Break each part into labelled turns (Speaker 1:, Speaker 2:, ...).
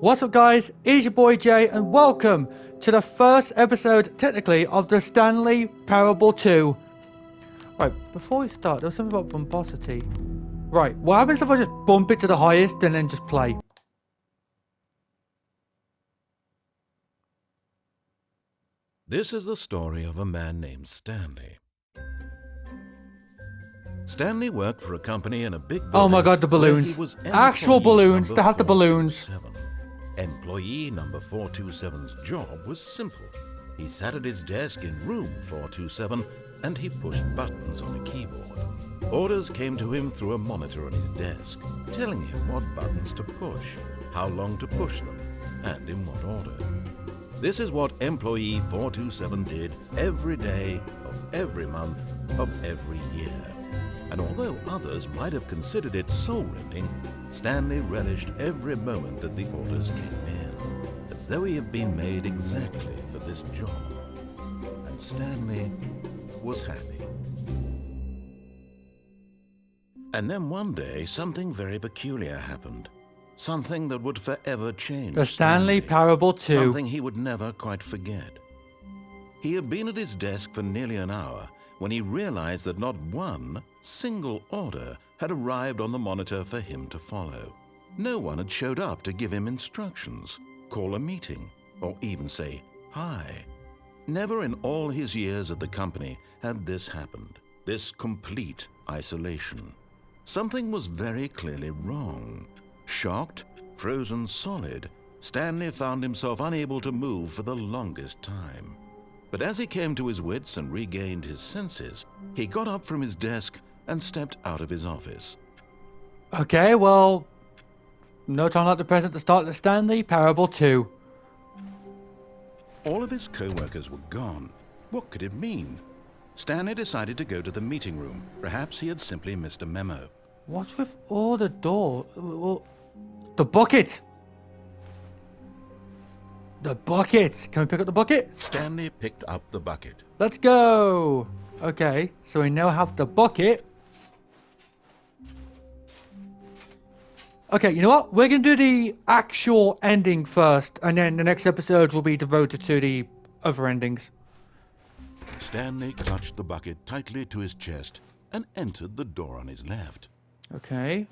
Speaker 1: What's up, guys? It's your boy Jay, and welcome to the first episode, technically, of the Stanley Parable 2. Right, before we start, there was something about bombosity. Right, what happens if I just bump it to the highest and then just play?
Speaker 2: This is the story of a man named Stanley. Stanley worked for a company in a big building.
Speaker 1: Oh my god, the balloons.
Speaker 2: He was
Speaker 1: Actual balloons, they have the balloons.
Speaker 2: Employee number 427's job was simple. He sat at his desk in room 427 and he pushed buttons on a keyboard. Orders came to him through a monitor on his desk, telling him what buttons to push, how long to push them, and in what order. This is what employee 427 did every day of every month of every year. And although others might have considered it soul-rending, Stanley relished every moment that the orders came in, as though he had been made exactly for this job. And Stanley was happy. And then one day, something very peculiar happened. Something that would forever change
Speaker 1: The Stanley Parable 2.
Speaker 2: Something he would never quite forget. He had been at his desk for nearly an hour when he realized that not one single order had arrived on the monitor for him to follow. No one had showed up to give him instructions, call a meeting, or even say hi. Never in all his years at the company had this happened, this complete isolation. Something was very clearly wrong. Shocked, frozen solid, Stanley found himself unable to move for the longest time. But as he came to his wits and regained his senses, he got up from his desk and stepped out of his office.
Speaker 1: Okay, well, no time like the present to start the Stanley Parable 2.
Speaker 2: All of his co-workers were gone. What could it mean? Stanley decided to go to the meeting room. Perhaps he had simply missed a memo.
Speaker 1: What's with all the door? Well, the bucket! The bucket! Can we pick up the bucket?
Speaker 2: Stanley picked up the bucket.
Speaker 1: Let's go! Okay, so we now have the bucket. Okay, you know what? We're going to do the actual ending first, and then the next episode will be devoted to the other endings.
Speaker 2: Stanley clutched the bucket tightly to his chest and entered the door on his left.
Speaker 1: Okay.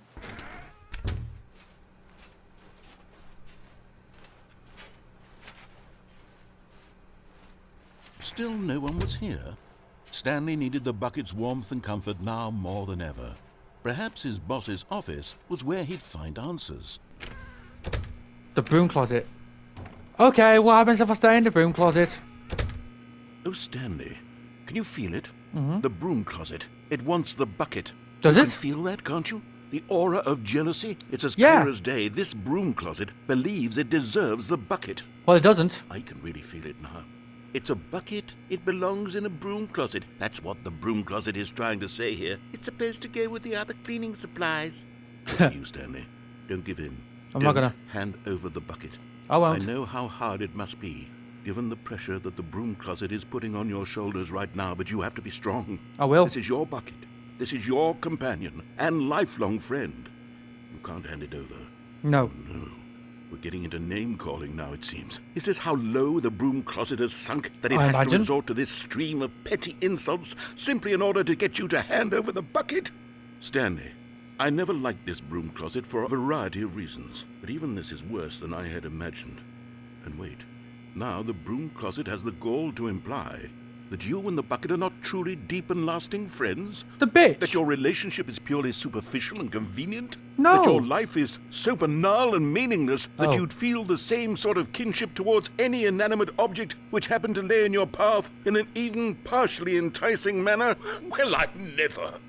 Speaker 2: Still no one was here. Stanley needed the bucket's warmth and comfort now more than ever. Perhaps his boss's office was where he'd find answers.
Speaker 1: The broom closet. Okay, what happens if I stay in the broom closet?
Speaker 2: Oh, Stanley, can you feel it?
Speaker 1: Mm-hmm.
Speaker 2: The broom closet. It wants the bucket.
Speaker 1: Does
Speaker 2: You
Speaker 1: it?
Speaker 2: can feel that, can't you? The aura of jealousy. It's as
Speaker 1: Yeah.
Speaker 2: clear as day. This broom closet believes it deserves the bucket.
Speaker 1: Well, it doesn't.
Speaker 2: I can really feel it now. It's a bucket. It belongs in a broom closet. That's what the broom closet is trying to say here. It's supposed to go with the other cleaning supplies. For you, Stanley. Don't give in.
Speaker 1: I'm not
Speaker 2: Don't
Speaker 1: gonna.
Speaker 2: hand over the bucket.
Speaker 1: I won't.
Speaker 2: I know how hard it must be, given the pressure that the broom closet is putting on your shoulders right now, but you have to be strong.
Speaker 1: I will.
Speaker 2: This is your bucket. This is your companion and lifelong friend. You can't hand it over.
Speaker 1: No.
Speaker 2: No. We're getting into name-calling now, it seems. Is this how low the broom closet has sunk, that it
Speaker 1: I
Speaker 2: has to
Speaker 1: imagine.
Speaker 2: resort to this stream of petty insults simply in order to get you to hand over the bucket? Stanley, I never liked this broom closet for a variety of reasons, but even this is worse than I had imagined. And wait, now the broom closet has the gall to imply that you and the bucket are not truly deep and lasting friends?
Speaker 1: The bitch!
Speaker 2: That your relationship is purely superficial and convenient?
Speaker 1: No.
Speaker 2: That your life is so banal and meaningless that
Speaker 1: Oh.
Speaker 2: you'd feel the same sort of kinship towards any inanimate object which happened to lay in your path in an even partially enticing manner? Well, I've never.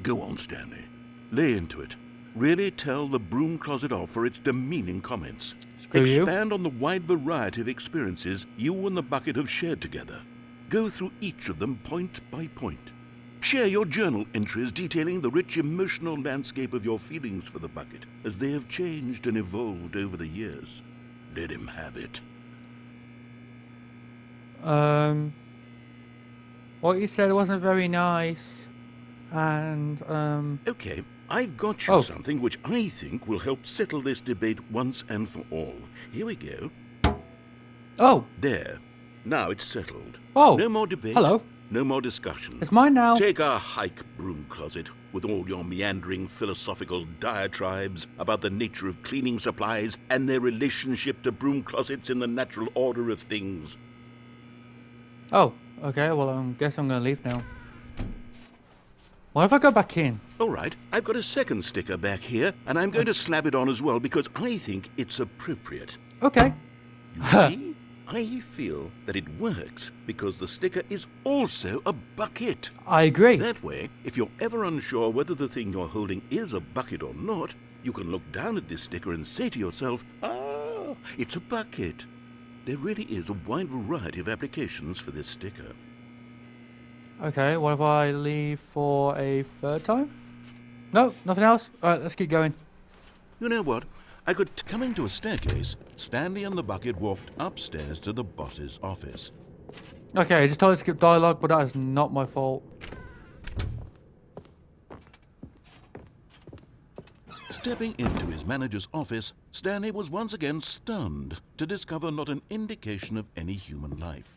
Speaker 2: Go on, Stanley. Lay into it. Really tell the broom closet off for its demeaning comments.
Speaker 1: Screw you.
Speaker 2: Expand on the wide variety of experiences you and the bucket have shared together. Go through each of them point by point. Share your journal entries detailing the rich emotional landscape of your feelings for the bucket as they have changed and evolved over the years. Let him have it.
Speaker 1: What you said wasn't very nice. And,
Speaker 2: Okay, I've got you
Speaker 1: Oh.
Speaker 2: something which I think will help settle this debate once and for all. Here we go.
Speaker 1: Oh.
Speaker 2: There. Now it's settled.
Speaker 1: Oh.
Speaker 2: No more debate.
Speaker 1: Hello.
Speaker 2: No more discussion.
Speaker 1: It's mine now.
Speaker 2: Take our hike, broom closet, with all your meandering philosophical diatribes about the nature of cleaning supplies and their relationship to broom closets in the natural order of things.
Speaker 1: Oh. Okay. Well, I guess I'm gonna leave now. What if I go back in?
Speaker 2: All right, I've got a second sticker back here, and I'm going to slap it on as well because I think it's appropriate.
Speaker 1: Okay.
Speaker 2: You see? I feel that it works because the sticker is also a bucket.
Speaker 1: I agree.
Speaker 2: That way, if you're ever unsure whether the thing you're holding is a bucket or not, you can look down at this sticker and say to yourself, ah, it's a bucket. There really is a wide variety of applications for this sticker.
Speaker 1: Okay, what if I leave for a third time? No, nothing else? Alright, let's keep going.
Speaker 2: You know what? Coming to a staircase, Stanley and the bucket walked upstairs to the boss's office.
Speaker 1: Okay, just told to skip dialogue, but that is not my fault.
Speaker 2: Stepping into his manager's office, Stanley was once again stunned to discover not an indication of any human life.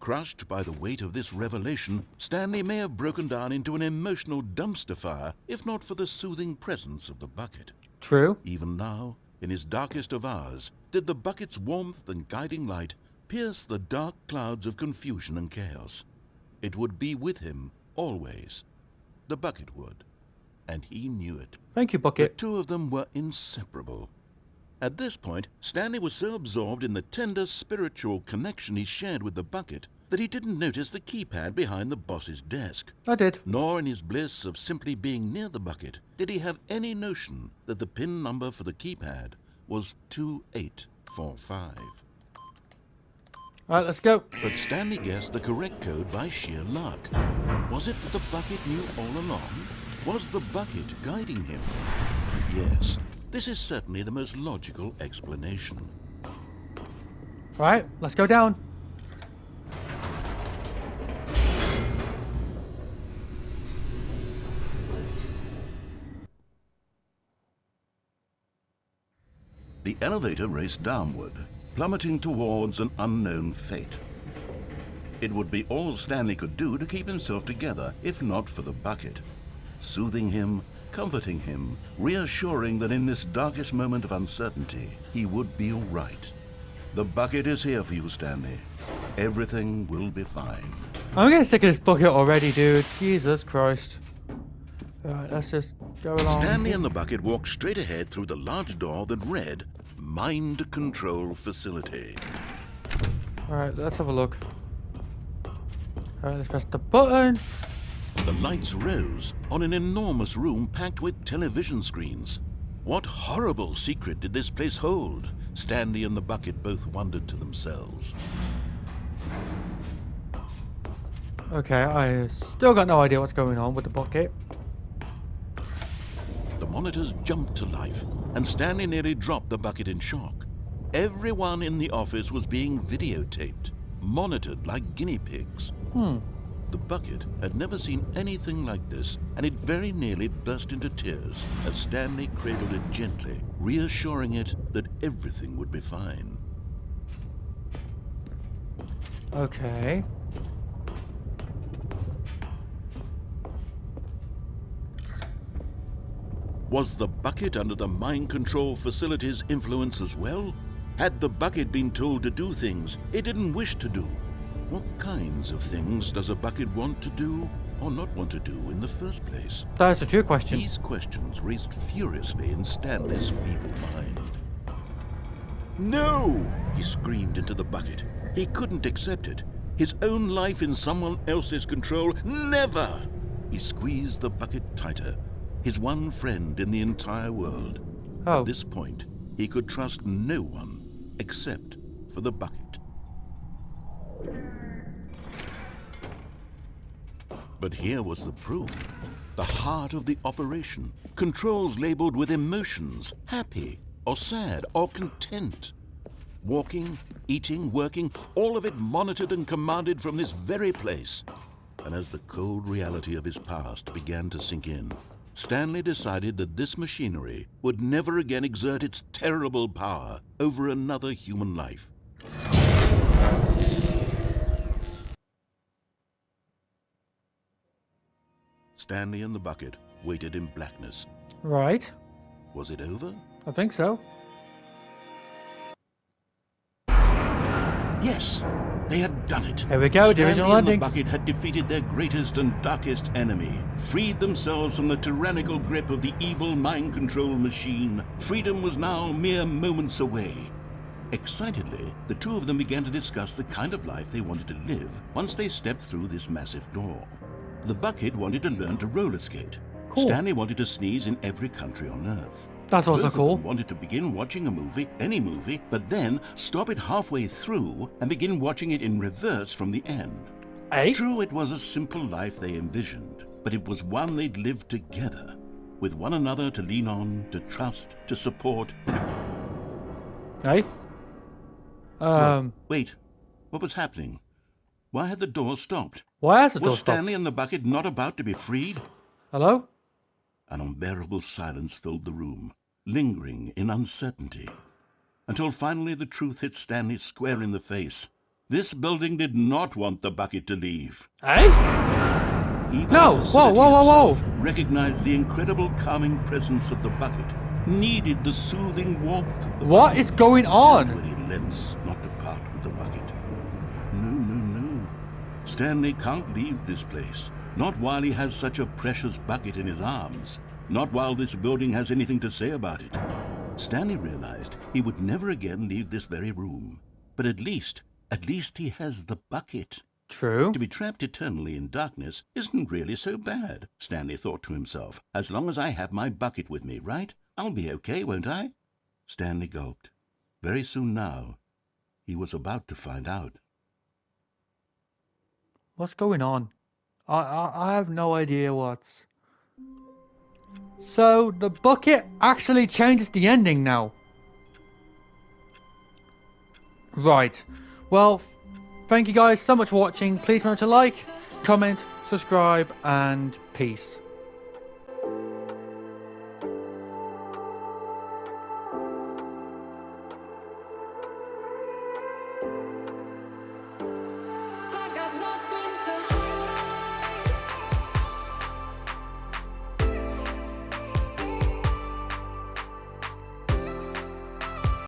Speaker 2: Crushed by the weight of this revelation, Stanley may have broken down into an emotional dumpster fire if not for the soothing presence of the bucket.
Speaker 1: True.
Speaker 2: Even now, in his darkest of hours, did the bucket's warmth and guiding light pierce the dark clouds of confusion and chaos. It would be with him always. The bucket would, and he knew it.
Speaker 1: Thank you,
Speaker 2: The
Speaker 1: Bucket.
Speaker 2: two of them were inseparable. At this point, Stanley was so absorbed in the tender spiritual connection he shared with the bucket that he didn't notice the keypad behind the boss's desk.
Speaker 1: I did.
Speaker 2: Nor in his bliss of simply being near the bucket did he have any notion that the PIN number for the keypad was 2845.
Speaker 1: Alright, let's go.
Speaker 2: But Stanley guessed the correct code by sheer luck. Was it that the bucket knew all along? Was the bucket guiding him? Yes, this is certainly the most logical explanation.
Speaker 1: Alright, let's go down.
Speaker 2: The elevator raced downward, plummeting towards an unknown fate. It would be all Stanley could do to keep himself together, if not for the bucket. Soothing him, comforting him, reassuring that in this darkest moment of uncertainty, he would be all right. The bucket is here for you, Stanley. Everything will be fine.
Speaker 1: I'm getting sick of this bucket already, dude. Jesus Christ. Alright, let's just go along.
Speaker 2: Stanley and the bucket walked straight ahead through the large door that read, Mind Control Facility.
Speaker 1: Alright, let's have a look. Alright, let's press the button.
Speaker 2: The lights rose on an enormous room packed with television screens. What horrible secret did this place hold? Stanley and the bucket both wondered to themselves.
Speaker 1: Okay, I still got no idea what's going on with the bucket.
Speaker 2: The monitors jumped to life, and Stanley nearly dropped the bucket in shock. Everyone in the office was being videotaped, monitored like guinea pigs. The bucket had never seen anything like this, and it very nearly burst into tears as Stanley cradled it gently, reassuring it that everything would be fine.
Speaker 1: Okay.
Speaker 2: Was the bucket under the mind control facility's influence as well? Had the bucket been told to do things it didn't wish to do? What kinds of things does a bucket want to do or not want to do in the first place?
Speaker 1: That's a true question.
Speaker 2: These questions raced furiously in Stanley's feeble mind. No! He screamed into the bucket. He couldn't accept it. His own life in someone else's control, never! He squeezed the bucket tighter. His one friend in the entire world.
Speaker 1: Oh.
Speaker 2: At this point, he could trust no one except for the bucket. But here was the proof. The heart of the operation. Controls labeled with emotions, happy or sad or content. Walking, eating, working, all of it monitored and commanded from this very place. And as the cold reality of his past began to sink in, Stanley decided that this machinery would never again exert its terrible power over another human life. Stanley and the bucket waited in blackness.
Speaker 1: Right.
Speaker 2: Was it over?
Speaker 1: I think so.
Speaker 2: Yes, they had done it.
Speaker 1: Here we go,
Speaker 2: Stanley
Speaker 1: divisional
Speaker 2: and the
Speaker 1: landing.
Speaker 2: bucket had defeated their greatest and darkest enemy, freed themselves from the tyrannical grip of the evil mind control machine. Freedom was now mere moments away. Excitedly, the two of them began to discuss the kind of life they wanted to live once they stepped through this massive door. The bucket wanted to learn to roller skate.
Speaker 1: Cool.
Speaker 2: Stanley wanted to sneeze in every country on Earth.
Speaker 1: That's also
Speaker 2: Both of
Speaker 1: cool.
Speaker 2: them wanted to begin watching a movie, any movie, but then stop it halfway through and begin watching it in reverse from the end.
Speaker 1: Eh?
Speaker 2: True, it was a simple life they envisioned, but it was one they'd lived together, with one another to lean on, to trust, to support.
Speaker 1: Eh?
Speaker 2: Wait, what was happening? Why had the door stopped?
Speaker 1: Why has the door
Speaker 2: Was
Speaker 1: stopped?
Speaker 2: Stanley and the bucket not about to be freed?
Speaker 1: Hello?
Speaker 2: An unbearable silence filled the room, lingering in uncertainty, until finally the truth hit Stanley square in the face. This building did not want the bucket to leave.
Speaker 1: Eh?
Speaker 2: Even
Speaker 1: No!
Speaker 2: the facility
Speaker 1: Whoa!
Speaker 2: itself recognized the incredible calming presence of the bucket, needed the soothing warmth of the
Speaker 1: What
Speaker 2: bucket.
Speaker 1: is going
Speaker 2: To
Speaker 1: on?
Speaker 2: any lengths not to part with the bucket. No. Stanley can't leave this place. Not while he has such a precious bucket in his arms. Not while this building has anything to say about it. Stanley realized he would never again leave this very room. But at least he has the bucket.
Speaker 1: True.
Speaker 2: To be trapped eternally in darkness isn't really so bad, Stanley thought to himself. As long as I have my bucket with me, right? I'll be okay, won't I? Stanley gulped. Very soon now, he was about to find out.
Speaker 1: What's going on? I have no idea what's... So, the bucket actually changes the ending now. Right. Well, thank you guys so much for watching. Please remember to like, comment, subscribe, and peace.